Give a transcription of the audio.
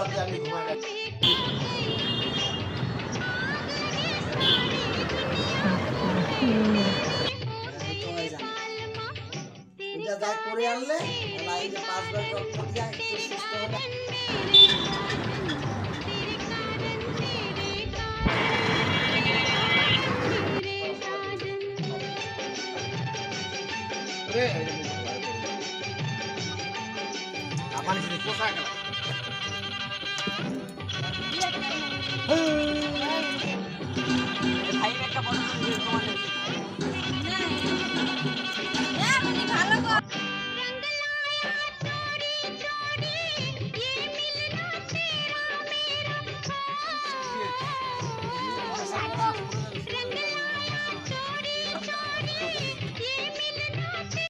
দিয়ে আমি ঘুমাই না। এটা যা করে আনলে এই যে 5 বার রক্ত দিয়া একটু সুস্থ হবে। পানি পোষা গেল।